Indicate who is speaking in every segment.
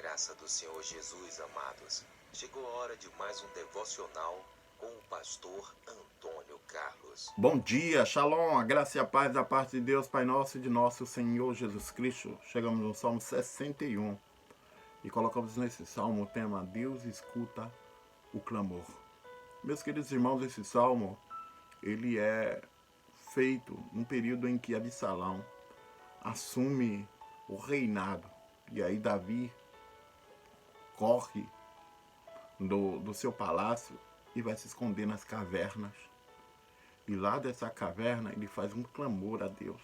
Speaker 1: graça do Senhor Jesus, amados. Chegou a hora de mais um devocional com o pastor Antônio Carlos.
Speaker 2: Bom dia, shalom, a graça e a paz da parte de Deus, Pai nosso e de nosso Senhor Jesus Cristo. Chegamos no Salmo 61 e colocamos nesse salmo o tema Deus escuta o clamor. Meus queridos irmãos, esse salmo, ele é feito num período em que Absalão assume o reinado. E aí Davi corre do seu palácio e vai se esconder nas cavernas. E lá dessa caverna ele faz um clamor a Deus.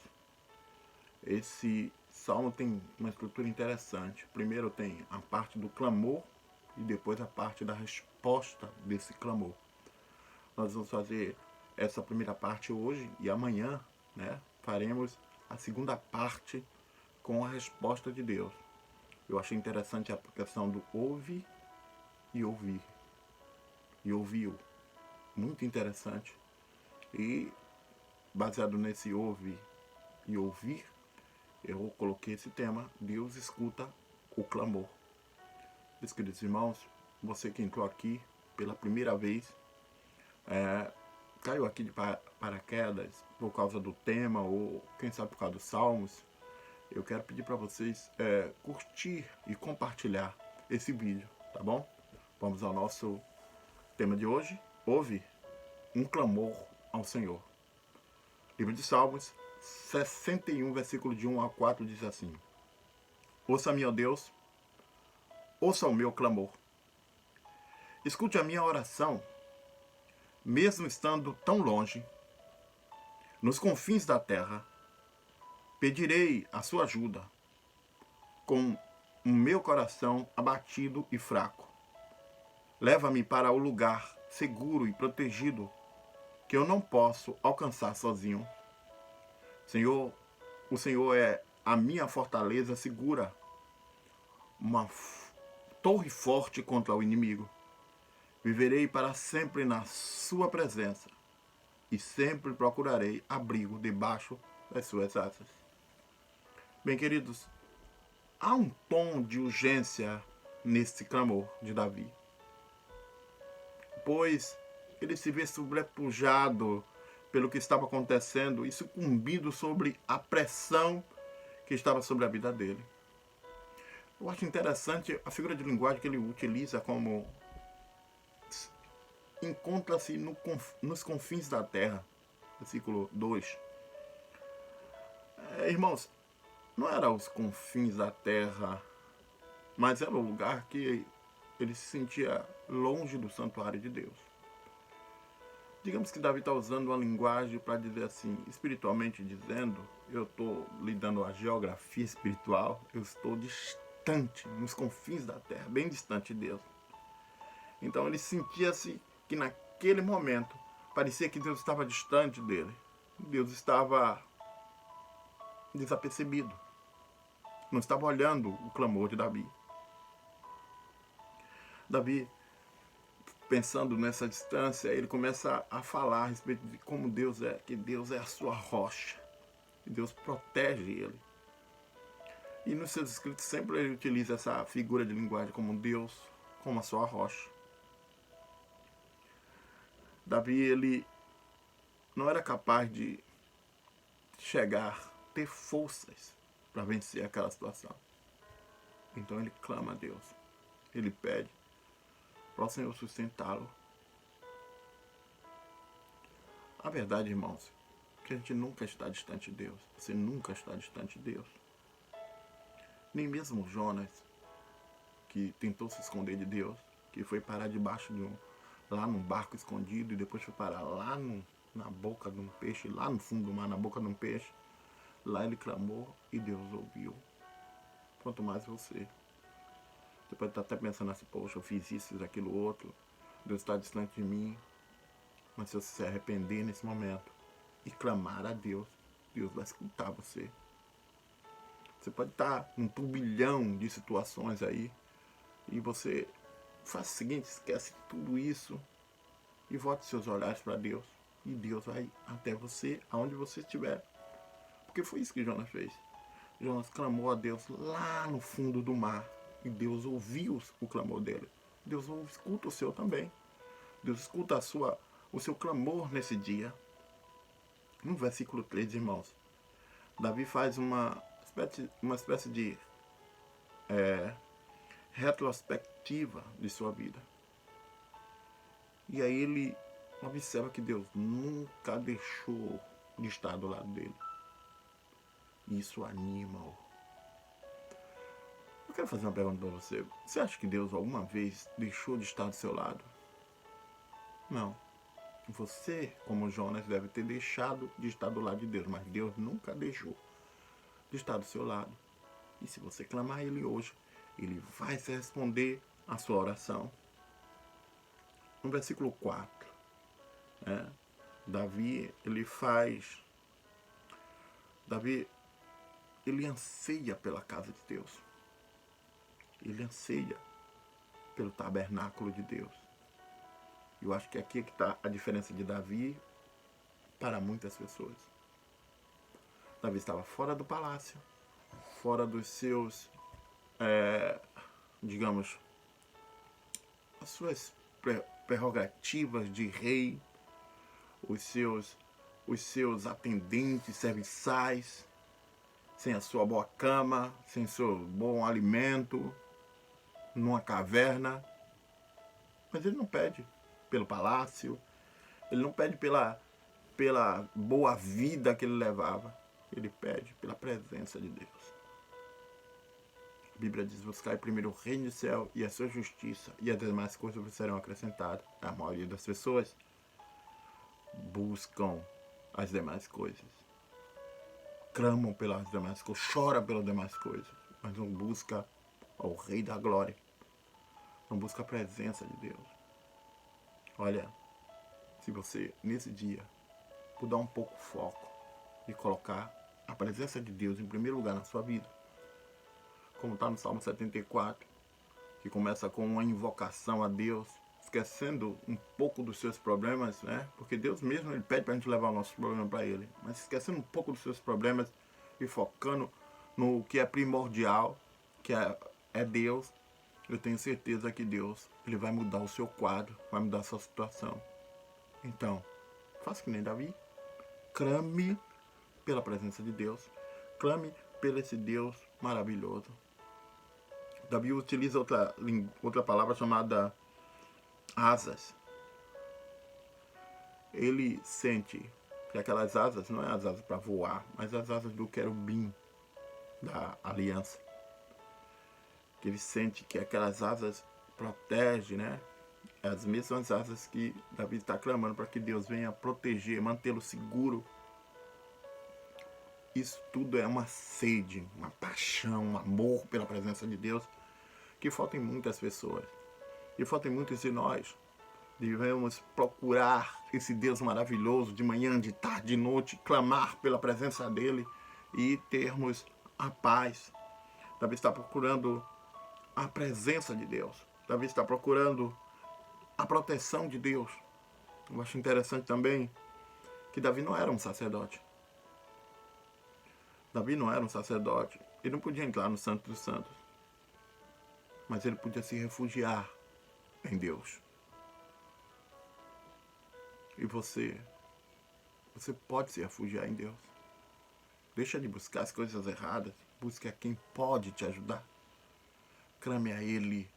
Speaker 2: Esse salmo tem uma estrutura interessante. Primeiro tem a parte do clamor e depois a parte da resposta desse clamor. Nós vamos fazer essa primeira parte hoje e amanhã, faremos a segunda parte com a resposta de Deus. Eu achei interessante a aplicação do ouve e ouvir. E ouviu. Muito interessante. E baseado nesse ouve e ouvir, eu coloquei esse tema, Deus escuta o clamor. Meus queridos irmãos, você que entrou aqui pela primeira vez, caiu aqui de paraquedas por causa do tema ou quem sabe por causa dos salmos, eu quero pedir para vocês curtir e compartilhar esse vídeo, tá bom? Vamos ao nosso tema de hoje, ouve um clamor ao Senhor. Livro de Salmos 61, versículo de 1 a 4 diz assim: Ouça-me, ó Deus, ouça o meu clamor. Escute a minha oração, mesmo estando tão longe, nos confins da terra, pedirei a sua ajuda, com o meu coração abatido e fraco. Leva-me para o lugar seguro e protegido, que eu não posso alcançar sozinho. Senhor, o Senhor é a minha fortaleza segura, uma torre forte contra o inimigo. Viverei para sempre na sua presença e sempre procurarei abrigo debaixo das suas asas. Bem, queridos, há um tom de urgência nesse clamor de Davi, pois ele se vê sobrepujado pelo que estava acontecendo e sucumbido sobre a pressão que estava sobre a vida dele. Eu acho interessante a figura de linguagem que ele utiliza como encontra-se nos confins da terra, versículo 2. Irmãos, não era os confins da terra, mas era o lugar que ele se sentia longe do santuário de Deus. Digamos que Davi está usando uma linguagem para dizer assim, espiritualmente dizendo, eu estou lidando com a geografia espiritual, eu estou distante, nos confins da terra, bem distante de Deus. Então ele sentia-se que naquele momento, parecia que Deus estava distante dele. Deus estava desapercebido. Não estava olhando o clamor de Davi. Davi, pensando nessa distância, ele começa a falar a respeito de como Deus é, que Deus é a sua rocha, que Deus protege ele. E nos seus escritos sempre ele utiliza essa figura de linguagem como Deus, como a sua rocha. Davi, ele não era capaz de ter forças para vencer aquela situação. Então ele clama a Deus, ele pede para o Senhor sustentá-lo. A verdade, irmãos, é que a gente nunca está distante de Deus. Você nunca está distante de Deus. Nem mesmo Jonas, que tentou se esconder de Deus, que foi parar debaixo lá num barco escondido e depois foi parar lá na boca de um peixe, lá no fundo do mar, na boca de um peixe. Lá ele clamou e Deus ouviu. Quanto mais você. Você pode estar até pensando assim, poxa, eu fiz isso, aquilo, outro. Deus está distante de mim. Mas se você se arrepender nesse momento e clamar a Deus, Deus vai escutar você. Você pode estar num turbilhão de situações aí e você faz o seguinte, esquece tudo isso e volte seus olhares para Deus. E Deus vai até você, aonde você estiver. Porque foi isso que Jonas fez. Jonas clamou a Deus lá no fundo do mar. E Deus ouviu o clamor dele. Deus escuta o seu também. Deus escuta o seu clamor nesse dia. No versículo 3, irmãos, Davi faz uma espécie de retrospectiva de sua vida. E aí ele observa que Deus nunca deixou de estar do lado dele. Isso anima-o. Eu quero fazer uma pergunta para você. Você acha que Deus alguma vez deixou de estar do seu lado? Não. Você, como Jonas, deve ter deixado de estar do lado de Deus, mas Deus nunca deixou de estar do seu lado. E se você clamar a Ele hoje, Ele vai responder a sua oração. No versículo 4, Davi, ele anseia pela casa de Deus. Ele anseia pelo tabernáculo de Deus. Eu acho que aqui é que está a diferença de Davi para muitas pessoas. Davi estava fora do palácio, fora dos seus, digamos, as suas prerrogativas de rei, os seus atendentes serviçais, sem a sua boa cama, sem seu bom alimento, numa caverna. Mas ele não pede pelo palácio, ele não pede pela boa vida que ele levava, ele pede pela presença de Deus. A Bíblia diz: buscar primeiro o reino do céu e a sua justiça, e as demais coisas serão acrescentadas. A maioria das pessoas buscam as demais coisas, clamam pelas demais coisas, choram pelas demais coisas, mas não busca o Rei da Glória, não busca a presença de Deus. Olha, se você nesse dia puder um pouco foco e colocar a presença de Deus em primeiro lugar na sua vida, como está no Salmo 74, que começa com uma invocação a Deus, esquecendo um pouco dos seus problemas, né? Porque Deus mesmo, Ele pede para a gente levar o nosso problema para Ele, mas esquecendo um pouco dos seus problemas e focando no que é primordial, que é Deus. Eu tenho certeza que Deus, Ele vai mudar o seu quadro, vai mudar a sua situação. Então, faça que nem Davi, clame pela presença de Deus, clame pelo esse Deus maravilhoso. Davi utiliza outra palavra chamada asas. Ele sente que aquelas asas não é as asas para voar, mas as asas do querubim da aliança. Que ele sente que aquelas asas protegem, né? As mesmas asas que Davi está clamando para que Deus venha proteger, mantê-lo seguro. Isso tudo é uma sede, uma paixão, um amor pela presença de Deus que falta em muitas pessoas. E falta em muitos de nós. Devemos procurar esse Deus maravilhoso de manhã, de tarde, de noite, clamar pela presença dEle e termos a paz. Davi está procurando a presença de Deus. Davi está procurando a proteção de Deus. Eu acho interessante também que Davi não era um sacerdote. Davi não era um sacerdote. Ele não podia entrar no Santo dos Santos. Mas ele podia se refugiar em Deus. E você pode se refugiar em Deus. Deixa de buscar as coisas erradas. Busque a quem pode te ajudar. Clame a Ele.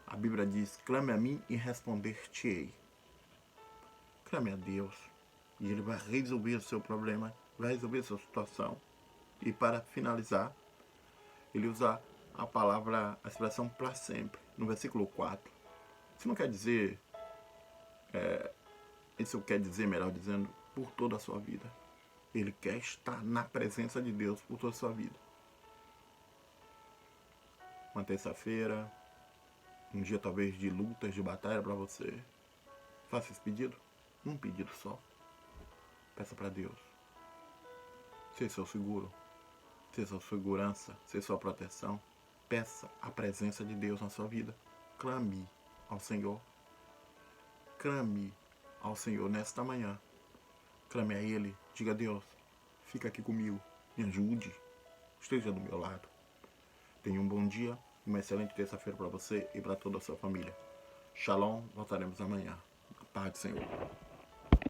Speaker 2: A Bíblia diz: clame a mim e responder-te-ei. Clame a Deus. E Ele vai resolver o seu problema. Vai resolver a sua situação. E para finalizar, Ele usa a expressão para sempre, no versículo 4. Isso não quer dizer, isso quer dizer, melhor dizendo, por toda a sua vida. Ele quer estar na presença de Deus por toda a sua vida. Uma terça-feira, um dia talvez de lutas, de batalha para você. Faça esse pedido, um pedido só. Peça para Deus. Ser seu seguro, ser sua segurança, ser sua proteção. Peça a presença de Deus na sua vida. Clame ao Senhor. Clame ao Senhor nesta manhã. Clame a Ele. Diga a Deus: fica aqui comigo. Me ajude. Esteja do meu lado. Tenha um bom dia Uma excelente terça-feira para você e para toda a sua família. Shalom, voltaremos amanhã. Paz do Senhor.